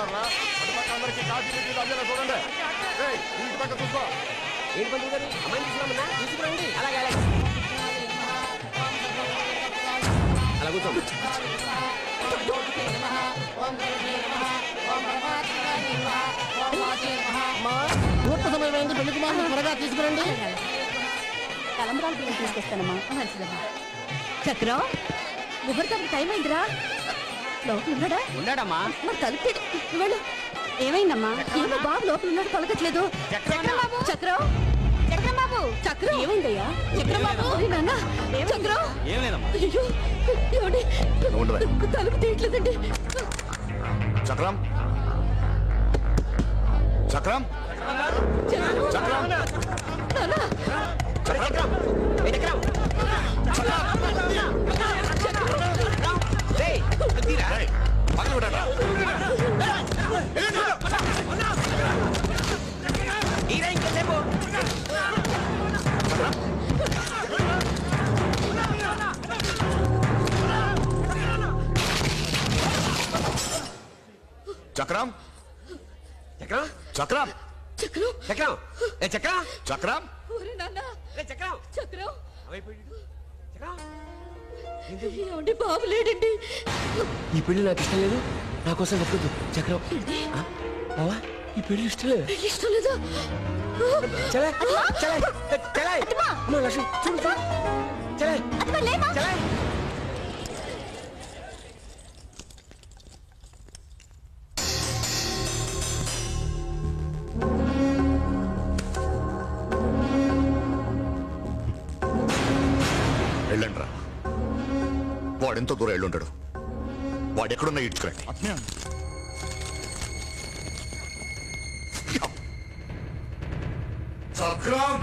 చూస్తున్నారా? అటుపక్క అందరికీ కాఫీ టీలు అయ్యేలా చూడండి. ఇంటి పక్క చూసుకో. ఏంటి పంతులు గారు అమ్మాయిని తీసుకురామన్నా తీసుకురండి. అలాగే అలాగే అలా కూర్చోండి. ముహూర్త సమయమైంది, పెళ్లి కుమారుని త్వరగా తీసుకురండి. తలంబ్రాలు బియ్యం తీసుకొస్తానమ్మా. మంచిదమ్మా. చక్రం, ముహూర్తానికి టైం అయిందిరా. లోపల ఉన్నాడా? ఉన్నాడమ్మా. మరి తలుపు వెళ్ళు. ఏమైందమ్మా? ఏమో బాబు లోపల ఉన్నాడు, పలకట్లేదు. చక్రం, చక్రం బాబు, చక్రం ఏమైందయ్యా? చక్రం బాబు, నాన్న చక్రం. ఏం లేదమ్మా. అయ్యో, ఏమండి తలుపు తీయట్లేదండి. చక్రం, చక్రం, చక్రం, నాన్న చక్రం చక్రం పక్కన పెట్టరా? ఇంకేసేపు చక్రం, చక్రం చక్రం, చక్రం, చక్రం ఏ చక్రం చక్రం. ఒరే నాన్న చక్రం చక్రం. అవైపోయాడు. చక్రం ఏమండి బాబు లేడండి. ఈ పెళ్లి నాకు ఇష్టం లేదు, నా కోసం తప్పదు. చక్రం బావా, ఈ పెళ్లి ఇష్టం లేదు. ఇష్టం లేదా? చలే చలే చలే అమ్మా లక్ష్మి చూడు చూడు చలే చలే. వెళ్ళండి రా. వాడెంతో దూరం వెళ్ళుంటాడు. వాడెక్కడున్నా ఇటుకురండి. చక్రం,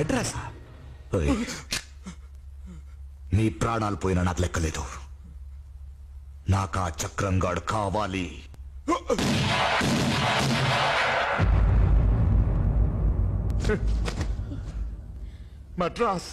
మెడ్రాస్. నీ ప్రాణాలు పోయినా నాకు లెక్కలేదు. నాకు ఆ చక్రంగాడు కావాలి. మద్రాస్.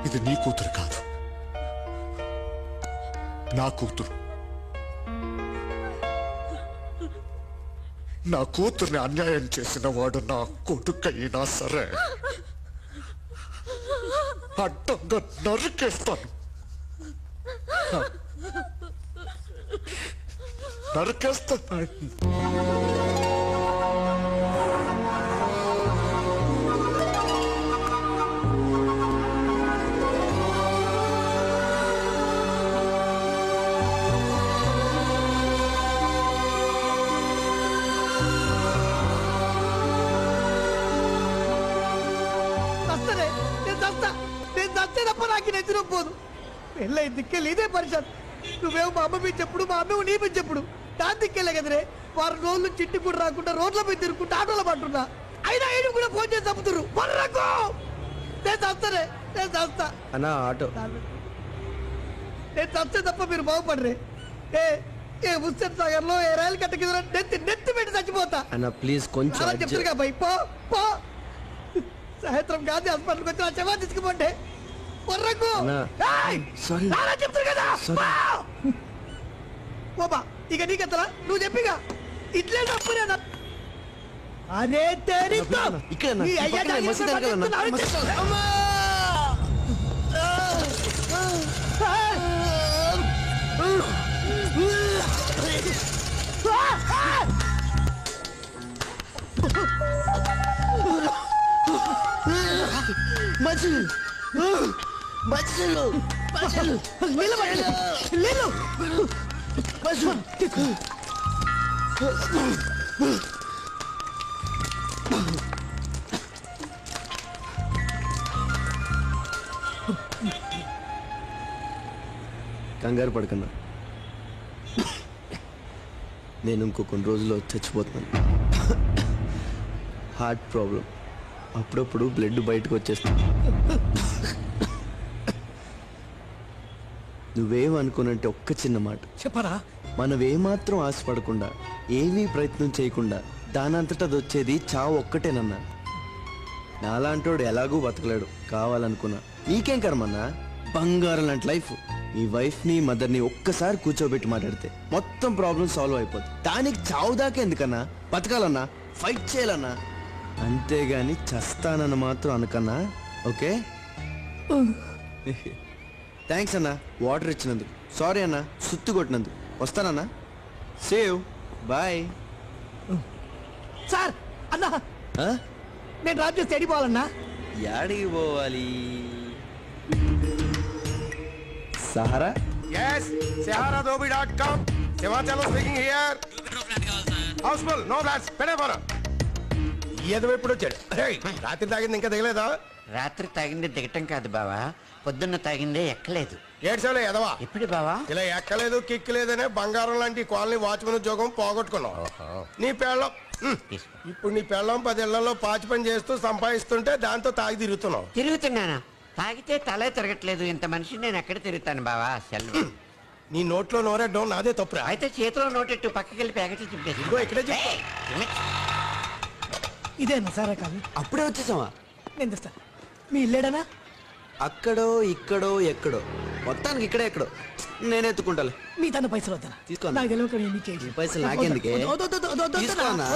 ఇది నీ కూతురు కాదు, నా కూతురు. నా కూతుర్ని అన్యాయం చేసిన వాడు నా కొడుకైనా సరే అడ్డంగా నరికేస్తాను. నరికేస్తాను. పోదు పెళ్ళై దిక్కెళ్ళి ఇదే పరిషత్. నువ్వేమో మా అమ్మ మీద చెప్పుడు, మా అమ్మేమో నీ మీద చెప్పుడు. దాని దిక్కెళ్ళే కదరే వారం రోజులు చిట్టి కూడా రాకుండా రోడ్ల మీద తిరుగుకుంటా ఆటోలో పట్టున్నా. అయినా ఏడు కూడా ఫోన్ చేసి చంపుతురు. నేను చస్తానే, నేను చస్తా అన్నా ఆటో. నేను చస్తే తప్ప మీరు బాగుపడరే. ఏ ముస్సెట్ సాగర్ లో ఏ రైలు కట్ట కింద నెత్తి పెట్టి చచ్చిపోతా అన్న ప్లీజ్ కొంచెం చెప్తారుగా భయ్. పో సాయంత్రం గాంధీ హాస్పిటల్కి వచ్చి నా చెవా తీసుకుపోండి. ఇక నీకెత్తరా నువ్వు చెప్పిగా ఇట్లే తప్పునేదా. అదే కంగారు పడకన్నా, నేను ఇంకో కొన్ని రోజుల్లో చచ్చిపోతున్నాను. హార్ట్ ప్రాబ్లం, అప్పుడప్పుడు బ్లడ్ బయటకు వచ్చేస్తుంది. నువ్వేమనుకునంటే ఒక్క చిన్న మాట చెప్పరా. మనం ఏమాత్రం ఆశపడకుండా ఏమీ ప్రయత్నం చేయకుండా దానంతట అది వచ్చేది చావు ఒక్కటేనన్నా. నాలాంటోడు ఎలాగూ బతకలేడు. కావాలనుకున్నా నీకేం కర్మన్నా, బంగారం లాంటి లైఫ్. ఈ వైఫ్ని మదర్ని ఒక్కసారి కూర్చోబెట్టి మాట్లాడితే మొత్తం ప్రాబ్లం సాల్వ్ అయిపోతుంది. దానికి చావు దాకా ఎందుకన్నా, బతకాలన్నా, ఫైట్ చేయాలన్నా. అంతేగాని చస్తానన్న మాత్రం అనకన్నా. ఓకే, థ్యాంక్స్ అన్నా వాటర్ ఇచ్చినందుకు. సారీ అన్నా సుత్తి కొట్టినందుకు. వస్తానన్నా. సేవ్ బాయ్. సార్ అన్నా నేను డ్రాప్ చేస్తే ఎడిపోవాలన్నా. యాడికి పోవాలి? Sahara. Yes, saharadobi.com. Sevachalo speaking here. Houseful, no flats. పెడే పోరా. ఏదో ఎప్పుడు వచ్చాడు? రాత్రి తాగింది ఇంకా దిగలేదా? రాత్రి తాగింది దిగటం కాదు బావా, పొద్దున్న తాగిందే ఎక్కలేదు. ఏడ్చావులే ఎదవా. ఎప్పుడు బావా? ఇలా ఎక్కలేదు కిక్కలేదనే బంగారం లాంటి కాలనీ వాచ్మెన్ ఉద్యోగం పోగొట్టుకున్నావు. నీ పెళ్ళం ఇప్పుడు నీ పెళ్ళం 10 ఏళ్లలో పాచి పని చేస్తూ సంపాదిస్తుంటే దాంతో తాగి తిరుగుతున్నావు. తిరుగుతున్నానా? తాగితే తలే తిరగట్లేదు. ఇంత మనిషి నేను ఎక్కడ తిరుగుతాను బావా? సెల్వ నీ నోట్లో నోరెడ్డం నాదే తప్పురా. అయితే చేతిలో నోటెట్టు పక్కకి వెళ్ళి ప్యాకెట్లు ఇదిగో ఇక్కడే చెప్పు. ఇదేనా సారా కాదు? అప్పుడే వచ్చేసావా? నేను తెస్తా. మీ ఇల్లేడనా? అక్కడో ఇక్కడో ఎక్కడో, మొత్తానికి ఇక్కడే ఎక్కడో. నేను ఎత్తుకుంటాలే. మీ తన పైసలు వద్దా? తీసుకో. నాకు తెలియక నేను చేయి. ఈ పైసలు నాకెందుకే? తీసుకోనా?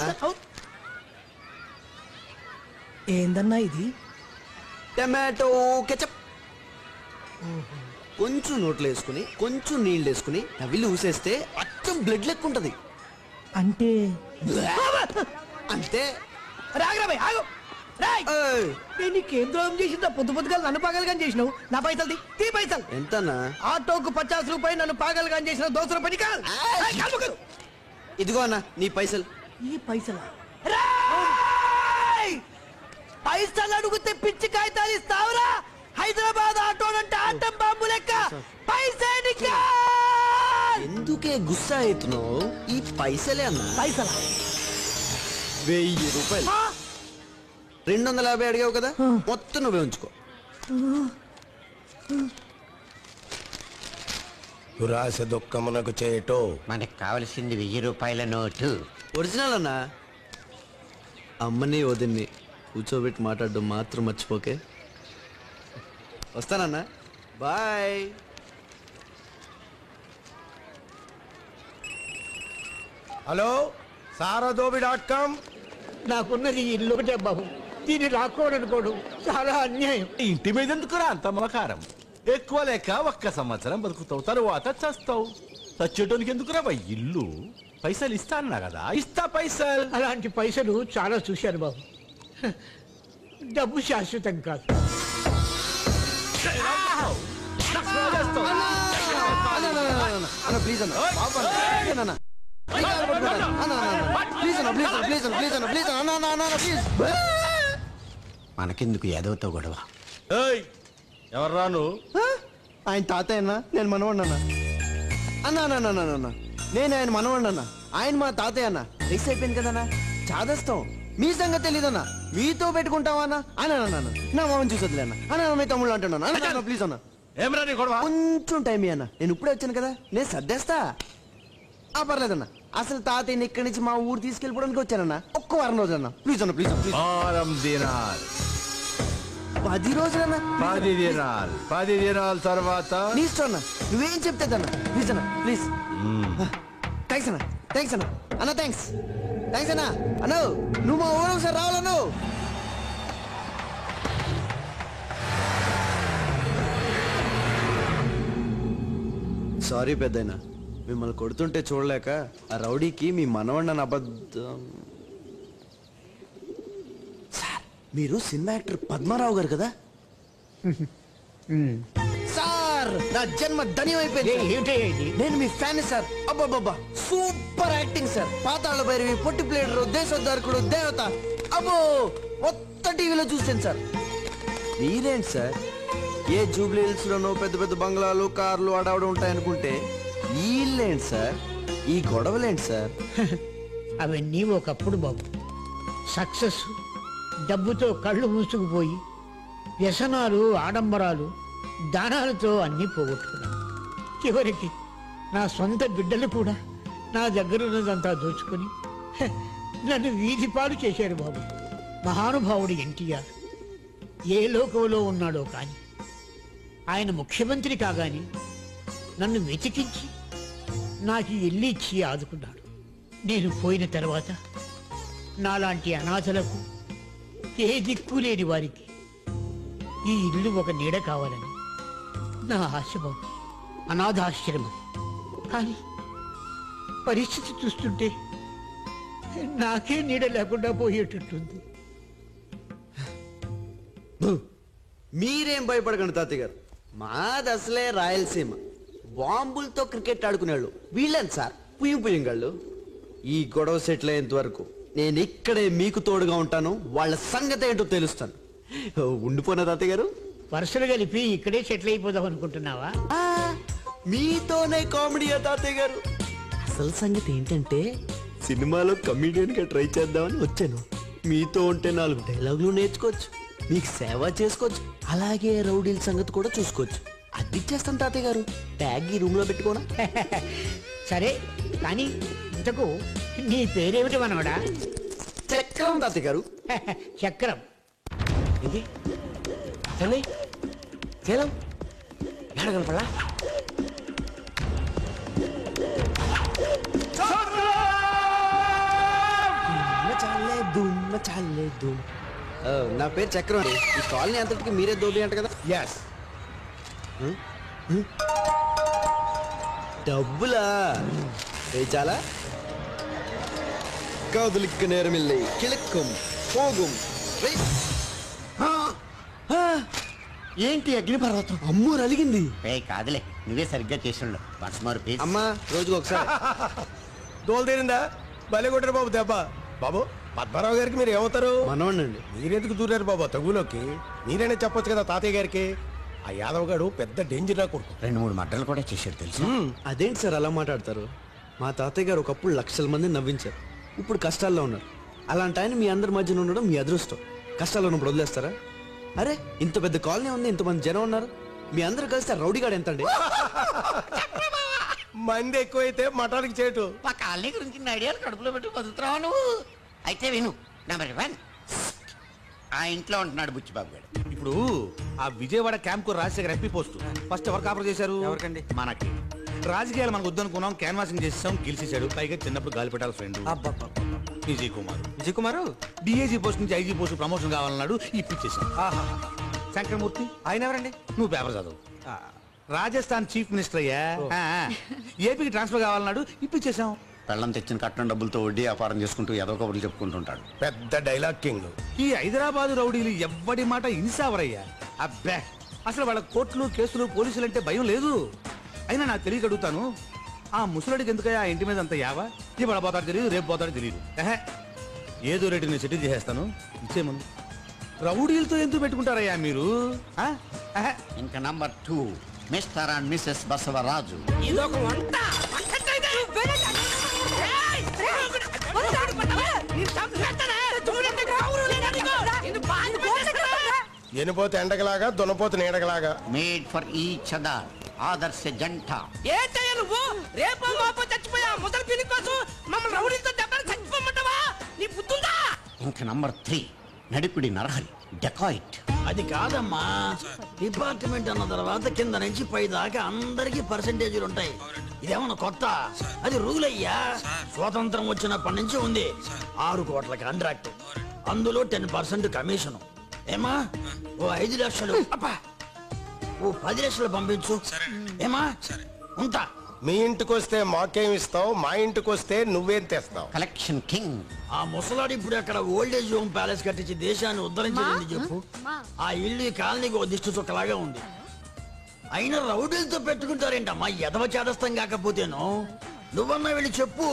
ఏందన్నా ఇది? Tomato ketchup. కొంచెం నోట్లో వేసుకుని కొంచెం నీళ్ళు వేసుకుని నవిల్లు ఊసేస్తే అచ్చం బ్లడ్ లెక్క ఉంటది. అంటే అంతే. రాగరా భయ్ ఆగు. రేయ్! నేను నీకేం ద్రోహం చేసిందా? పొద్దు పొద్దుగా నన్ను పాగలుగా చేసినావు. నా పైసలు తీ పైసలు. ఎంతన్నా? ఆటోకు 50 రూపాయలు నన్ను పాగలుగా చేసిన దోసర పని కాదు. రేయ్, కాలు మొక్కలు. ఇదిగో అన్న నీ పైసలు. ఈ పైసలా? రేయ్! పైసలు అడుగుతే పిచ్చి కాగితాలు ఇస్తావురా? హైదరాబాద్ ఆటోనంటే ఆటం బాంబు లెక్క పైసే నికా. ఎందుకే గుస్సా అవుతున్నావు? ఈ పైసలే అన్న. పైసలా? 1000 రూపాయలు. 250 అడిగావు కదా, మొత్తం నువ్వే ఉంచుకో. దురాశ దుఃఖమునకు చేయటో. మనకు కావలసింది 1000 రూపాయల నోటు. ఒరిజినల్ అన్నా. అమ్మని వదిన్ని కూర్చోబెట్టి మాట్లాడడం మాత్రం మర్చిపోకే. వస్తానన్నా, బాయ్. హలో సారాదోబి.com. నాకున్నది ఇల్లు ఒకటే బాబు. దీన్ని రాకూడనుకోడు చాలా అన్యాయం. ఇంటి మీద ఎందుకురా అంత మమకారం? ఎక్కువ లేక 1 సంవత్సరం బతుకుతావు, తరువాత చస్తావు. చచ్చేటోనికి ఎందుకురా ఇల్లు? పైసలు ఇస్తా అన్నా కదా, ఇస్తా పైసలు. అలాంటి పైసలు చాలా చూశాను బాబు. డబ్బు శాశ్వతం కాదు. ప్లీజ్ అన్న, అన్న ప్లీజ్ అన్న, ప్లీజ్ ప్లీజ్ ప్లీజ్ అన్న, ప్లీజ్ అన్న, ప్లీజ్. మనకెందుకు ఏదోతో గొడవ? ఎవరు రాను? ఆయన తాతయ్య అన్న, నేను మనవాడినా. అన్న నేను ఆయన మనవాడినా, ఆయన మా తాతయ్య అన్న. రిక్స్ అయిపోయింది కదన్నా, చాదస్తాం. మీ సంగతి తెలీదన్నా, మీతో పెట్టుకుంటావా అన్న? అన్న నా మామని చూసొద్దులే అన్న. అన్న మీ తమ్ముళ్ళు అంటున్నాను. అన్న ప్లీజ్ అన్న, ఏం రా నీ గొడవ? కొంచెం టైం అన్న, నేను ఇప్పుడే వచ్చాను కదా, నేను సర్దేస్తా. పర్లేదన్న, అసలు తాతయ్యని ఇక్కడి నుంచి మా ఊరు తీసుకెళ్ళిపోవడానికి వచ్చానన్న. ఒక్క వారం రోజులన్న, ప్లీజ్ అన్న, ప్లీజ్ ప్లీజ్. 10 దినాలు. 10 రోజులన్న. 10 దినాలు. 10 దినాల తర్వాత నీ ఇష్టం అన్న, నువ్వేం చెప్తేదన్న. ప్లీజ్ అన్న, ప్లీజ్. థ్యాంక్స్ అన్న, థ్యాంక్స్ అన్న, అన్న థ్యాంక్స్. థ్యాంక్స్ అన్న. అన్న నువ్వు మా ఊరు ఒకసారి రావాలను. సారీ పెద్దయినా, మిమ్మల్ని కొడుతుంటే చూడలేక ఆ రౌడీకి మీ మనవడిని అబద్ధం. సార్, మీరు సినిమా యాక్టర్ పద్మారావు గారు కదా? సార్, నా జన్మ ధన్యం అయిపోయింది. నేను మీ ఫ్యాన్ సార్. అబ్బాబ్బా, super acting sir. Pathala Bhairavi, Potti Pleader, Desoddharakudu, Devatha, అబ్బో మొత్తం టీవీలో చూస్తాను సార్. మీరేంటి సార్, ఏ జూబ్లీ హిల్స్ లోనో పెద్ద పెద్ద బంగ్లాలు, కార్లు అడవడం ఉంటాయనుకుంటే ఈ ఇల్లేంటి సార్, ఈ గొడవలేంటి సార్? అవన్నీ ఒకప్పుడు బాబు. సక్సెస్, డబ్బుతో కళ్ళు మూసుకుపోయి వ్యసనాలు, ఆడంబరాలు, దానాలతో అన్నీ పోగొట్టుకున్నాను. చివరికి నా సొంత బిడ్డలు కూడా నా దగ్గరున్నదంతా దోచుకొని నన్ను వీధి పాలు చేశారు బాబు. మహానుభావుడు ఎన్టీఆర్ ఏ లోకంలో ఉన్నాడో కానీ ఆయన ముఖ్యమంత్రి కాగానే నన్ను వెతికించి నాకు ఇల్లు ఇచ్చి ఆదుకున్నాడు. నేను పోయిన తర్వాత నాలాంటి అనాథలకు, ఏ దిక్కు లేని వారికి ఈ ఇల్లు ఒక నీడ కావాలని నా ఆశ బాబు. అనాథాశ్రమం. కానీ పరిస్థితి చూస్తుంటే నాకే నీడ లేకుండా పోయేటట్టుంది. మీరేం భయపడకండి తాతయ్య గారు, మాది అసలే రాయలసీమ. బాంబులతో క్రికెట్ ఆడుకునేవాళ్ళు వీళ్ళని సార్, పుయ్యంగాళ్ళు. ఈ గొడవ సెటిల్ అయ్యేంత వరకు నేను ఇక్కడే మీకు తోడుగా ఉంటాను. వాళ్ళ సంగతి ఏంటో తెలుస్తాను. ఉండిపోయిన తాతయ్య గారు, వరుసలు కలిపి ఇక్కడే సెటిల్ అయిపోదాం అనుకుంటున్నావా? మీతోనే కామెడీయా తాతయ్య గారు? అసలు సంగతి ఏంటంటే సినిమాలో కమీడియన్ గా ట్రై చేద్దామని వచ్చాను. మీతో ఉంటే 4 డైలాగులు నేర్చుకోవచ్చు, మీకు సేవ చేసుకోవచ్చు, అలాగే రౌడీల సంగతి కూడా చూసుకోవచ్చు. అది ఇచ్చేస్తాను తాతయ్య గారు. ట్యాగ్ ఈ రూమ్ లో పెట్టుకోనా? సరే, కానీ ఇంతకు నీ పేరేమిటి మనవడా? చక్రం తాతయ్య గారు. చక్రం. ఇది చెన్నై సేలం ఎడగలపడా? నా పేరు చక్రం అండి. ఈ కాలనీ అంతటికి మీరే దోబి అంట కదా? ఎస్. డబ్బులా? చాలా காதலுக்கு நேரமில்லை கிழக்கும் போகும் ఏంటి అగ్నిపర్వతం? అమ్మో అలిగింది. కాదులే, నువ్వే సరిగ్గా చేసిండు. Once more please. అమ్మా రోజుకి ఒకసారి. దోలు తీరిందా? భలే కొట్టారు బాబు దెబ్బ. బాబు పద్మారావు గారికి మీరు ఏమవుతారు? మనవాణ్ణండి. మీరెందుకు దూరారు బాబు తగులోకి? మీరైనా చెప్పొచ్చు కదా తాతయ్య గారికి. ఆ యాదవ్ గాడు పెద్ద డేంజర్ రా కొడుకు. 2-3 మర్డర్లు కూడా చేశాడు తెలుసు. అదేంటి సార్ అలా మాట్లాడతారు? మా తాతయ్య గారు ఒకప్పుడు లక్షల మందిని నవ్వించారు. ఇప్పుడు కష్టాల్లో ఉన్నారు. అలాంటి ఆయన మీ అందరి మధ్యన ఉండడం మీ అదృష్టం. కష్టాల్లో ఉన్నప్పుడు వదిలేస్తారా? అరే ఇంత పెద్ద కాలనీ ఉంది, ఇంతమంది జనం ఉన్నారు. మీ అందరు కలిస్తే రౌడీగాడు ఎంత అండి? మంది ఎక్కువైతే మఠానికి చేటు. మా కాలనీ గురించి ఐడియాలు కడుపులో పెట్టి బతుకుతున్నావా నువ్వు? అయితే విను. నెంబర్ 1, ఆ ఇంట్లో ఉంటున్నాడు బుచ్చిబాబు గారు. ఇప్పుడు ఆ విజయవాడ క్యాంప్ కు రాజశేఖర్ ఎంపీ పోస్ట్ ఫస్ట్ ఎవరు కాపర్ చేశారు? ఎవరికండి? మనకి. రాజకీయాలు మనకు వద్దనుకున్నాం, క్యాన్వాసింగ్ చేసాం, గెలిచేశాడు. పైగా చిన్నప్పుడు గాలిపెట్టాలి ఫ్రెండ్ విజయ్ కుమార్. విజయ్ కుమారు డిఐజీ పోస్ట్ నుంచి ఐజీ పోస్ట్ ప్రమోషన్ కావాలన్నాడు, ఇప్పించేసాం. శంకరమూర్తి ఆయన ఎవరండి? నువ్వు పేపర్ చదువు. రాజస్థాన్ చీఫ్ మినిస్టర్ అయ్యా. ఏపీకి ట్రాన్స్ఫర్ కావాలన్నాడు, ఇప్పించేసాం. పెళ్ళం తెచ్చిన కట్నం డబ్బులతో వడ్డీ వ్యాపారం చేసుకుంటూ ఏదో ఒకటి చెప్పుకుంటుంటాడు. పెద్ద డైలాగ్ కింగ్. ఈ హైదరాబాద్ రౌడీలు ఎవ్వడి మాట ఇన్సావరయ్యా. అబ్బే అసలు వాళ్ళ కోర్టులు కేసులు పోలీసులు అంటే భయం లేదు. అయినా నాకు తెలియక అడుగుతాను, ఆ ముసలాడికి ఎందుకయ్యా ఆ ఇంటి మీద అంత యావా? ఇవాళ పోతాడు తెలియదు, రేపు పోతాడు తెలియదు. ఏదో రేటు నేను సెటిల్ చేసేస్తాను, ఇచ్చేమను. రౌడీలతో ఎందుకు పెట్టుకుంటారయ్యా మీరు? ఇంకా number 2, Mr and Mrs Basavaraju. ఇదొక వంట. ఎనిపోతే ఎండకలాగా, దున్నపోతే నీడకలాగా. మేడ్ ఫర్ ఈచ్ అదర్, ఆదర్శ జంట. ఏంటయ్యా నువ్వు? రేపు మాపో చచ్చిపోయా ముసలి పిల్లి కోసం మమ్మల్ని రౌడీలతో దెబ్బలు చచ్చిపోమంటావా? నీ బుద్ధుందా? ఇంకా నంబర్ 3, నడిపిడి నరహరి, డెకాయిట్. అది కాదమ్మా, డిపార్ట్మెంట్ అన్న తర్వాత కింద నుంచి పై దాకా అందరికి పర్సెంటేజీలు ఉంటాయి. ఇదేమన్నా కొత్త? అది రూల్ అయ్యా. స్వాతంత్రం వచ్చినప్పటి నుంచి ఉంది. 6 కోట్ల కాంట్రాక్ట్, అందులో 10% కమిషన్. ఏమా ఓ 5 లక్షలు, ఓ 10 లక్షలు పంపించు. ఏమా ఉంటా. మీ ఇంటికి వస్తే మాకేం ఇస్తావు? మా ఇంటికి వస్తే నువ్వేం తెస్తావు? Collection king. ఆ ముసలాడు ఇప్పుడు అక్కడ ఓల్డేజ్ హోమ్ ప్యాలెస్ కట్టించి దేశాన్ని ఉద్ధరించింది చెప్పు. ఆ ఇల్లు ఈ కాలనీకి ఓ దిష్టి చుక్కలాగా ఉంది. అయినా రౌడీలతో పెట్టుకుంటారేంటమ్మా? ఎదవ చేదస్తం కాకపోతేను. నువ్వన్నా వెళ్ళి చెప్పు.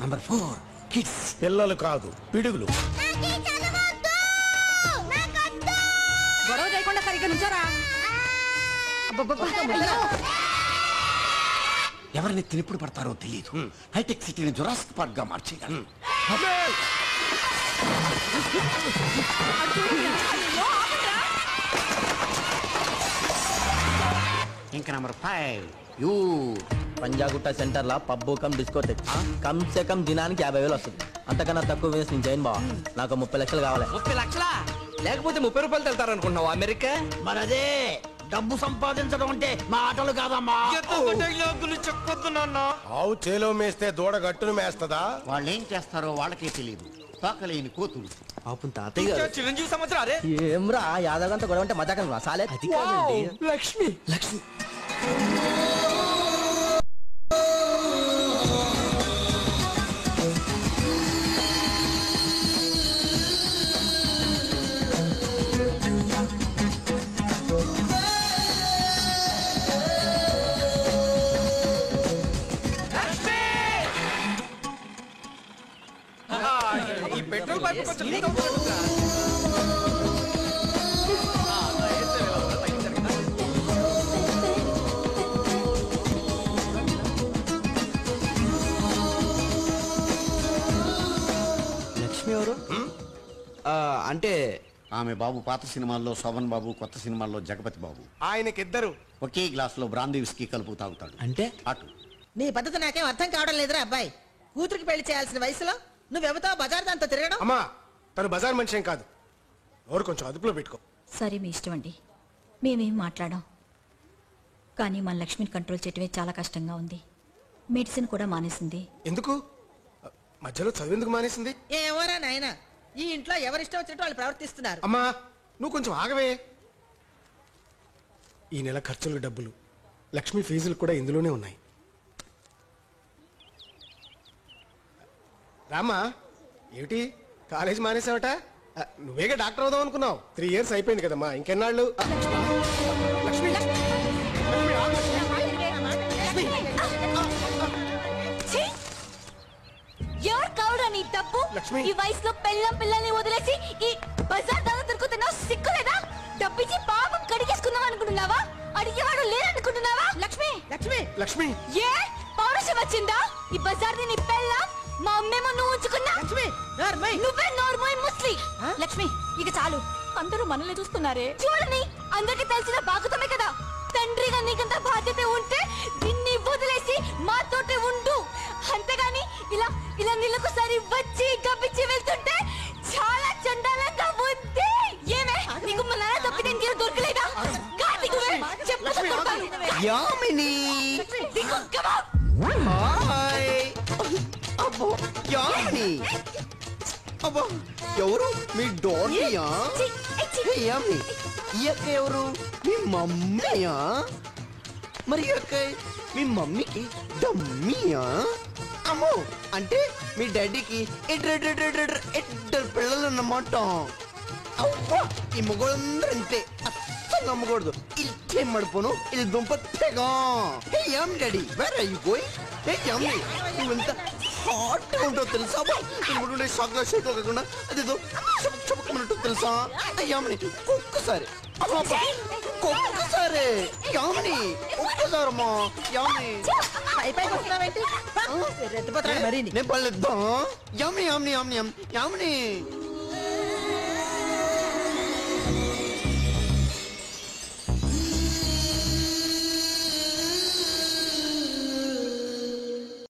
Number 4, kids. పిల్లలు కాదు, పిడుగులు. గొడవ చేయకుండా సరిగ్గా నుంచారా? ఎవరిని తినిప్పుడు పడతారో తెలియదు. హైటెక్ సిటీని జురాసిక్ పార్క్ గా మార్చేయాలి. ఇంకా నంబర్ 5, యూ. పంజాగుట్ట సెంటర్ లా పబ్బు కమ్ డిస్కోటెక్. కమ్ సే కమ్ దినానికి 50,000 వస్తుంది. అంతకన్నా తక్కువ వేసి నేను చేయను బావ. నాకు 30 లక్షలు కావాలి. 30 లక్షలా? లేకపోతే 30 రూపాయలు వెళ్తారనుకున్నావు అమెరికా? మరి అదే డబ్బు సంపాదించడం అంటే మా ఆటలు కాదమ్మా. చెప్పొద్దు నాన్న. ఆవు చేలో మేస్తే దూడ గట్టును మేస్తదా? వాళ్ళు ఏం చేస్తారో వాళ్ళకే తెలియదు. తోకలేని కోతులు. పాపం తాతయ్య గారు. చిరంజీవి సంవత్సరం అరే. ఏమ్రా యాదవంతా గొడవ అంటే మజాకం రా సాలే. అది కాదండి. లక్ష్మి. లక్ష్మి. ఈ పెట్రోల్ పైపు కొంచెం లీక్ అవుతుందా? లక్ష్మి ఎవరు? అంటే ఆమె బాబు పాత సినిమాల్లో శోభన్ బాబు, కొత్త సినిమాల్లో జగపతి బాబు. ఆయనకిద్దరు. ఒకే గ్లాస్ లో బ్రాందీ విస్కీ కలుపు తాగుతాడు. అంటే అటు. నీ పద్ధతి నాకేం అర్థం కావడం లేదురా అబ్బాయి. కూతురికి పెళ్లి చేయాల్సిన వయసులో నువ్వెవతో బజార్ దాంతో తిరగడం. అమ్మా తను బజార్ మనిషి ఏం కాదు. ఎవరు కొంచెం అదుపులో పెట్టుకో. సరే మీ ఇష్టం అండి, మేమేం మాట్లాడాం. కానీ మన లక్ష్మిని కంట్రోల్ చేయటమే చాలా కష్టంగా ఉంది. మెడిసిన్ కూడా మానేసింది. ఎందుకు? మధ్యలో చదివేందుకు మానేసింది? ఏమోరా నాయనా, ఈ ఇంట్లో ఎవరిష్టం వచ్చినట్టు వాళ్ళు ప్రవర్తిస్తున్నారు. అమ్మా నువ్వు కొంచెం ఆగవే. ఈ నెల ఖర్చులు డబ్బులు, లక్ష్మి ఫీజులు కూడా ఇందులోనే ఉన్నాయి. రామా ఏమిటి కాలేజ్ మానేసావట? నువ్వేగా డాక్టర్ అవుదాం అనుకున్నావు 3 years అయిపోయింది కదమ్మా ఇంకెన్నాళ్ళు లక్ష్మి ఎవరు కావురా నీ తప్పు? లక్ష్మి. ఈ వయసులో పిల్లల్ని వదిలేసి ఈ బజార్ దాకా తిరుగుతున్నావు, సిగ్గులేదా? డబ్బిచ్చి పాపం కడిగేసుకుందాం అనుకుంటున్నావా? అడిగేవాడు లేరనుకుంటున్నావా? లక్ష్మి, లక్ష్మి లక్ష్మి ఏ పౌరుషం వచ్చిందా? ఈ బజార్ నీ పెళ్ళ మా అమ్మేమో నువ్వు ఉంచుకున్నా. లక్ష్మి నార్మల్ నువ్వే నోర్మోయ్ ముస్లి. లక్ష్మి ఇక చాలు, అందరూ మనల్ని చూస్తున్నారే. చూడని అందరికి తెలిసిన బాగుతమే కదా. తండ్రిగా నీకంత బాధ్యత ఉంటే దీన్ని వదిలేసి మాతోటే ఉండు. అంతేగాని ఇలా ఇలా నీళ్ళకు సరి వచ్చి గబ్బిచ్చి వెళ్తుంటే చాలా చండాలంగా ఉంది. ఏమే నీకు మా నాన్న తప్పితే ఇంకేం దొరకలేదా? కార్తీకువే చెప్పు కొడతాను. యామిని దిగు, come on. హాయ్ అబ్బో యామిని అబ్బో ఎవరు మీ డోర్నియా చి, ఏ చి. యామిని ఈ అక్క ఎవరు మీ మమ్మీయా మరి ఈ అక్క మీ మమ్మీకి డమ్మీయా అమ్మో అంటే మీ డాడీకి ఇద్దరు పిల్లలు అన్నమాట అబ్బా ఈ మగవాళ్ళందరూ అంతే అస్సలు నమ్మకూడదు ఇచ్చే మడిపోను ఇది దుంపత్తేగా హే యామ్ daddy where are you going hey Yami నువ్వెంత హాట్ ఉంటావు తెలుసా ఇప్పుడు షాక్లో షేక్ కాకుండా అదేదో చప్పుకున్నట్టు తెలుసా యామిని ఒక్కసారి ఒక్కసారి యామిని ఒక్కసారమ్మా యామిని పైకి వస్తున్నావేంటి రెత్తిపోతున్నాడు మరి నేను పర్లేదు యామిని యామిని యామిని యామిని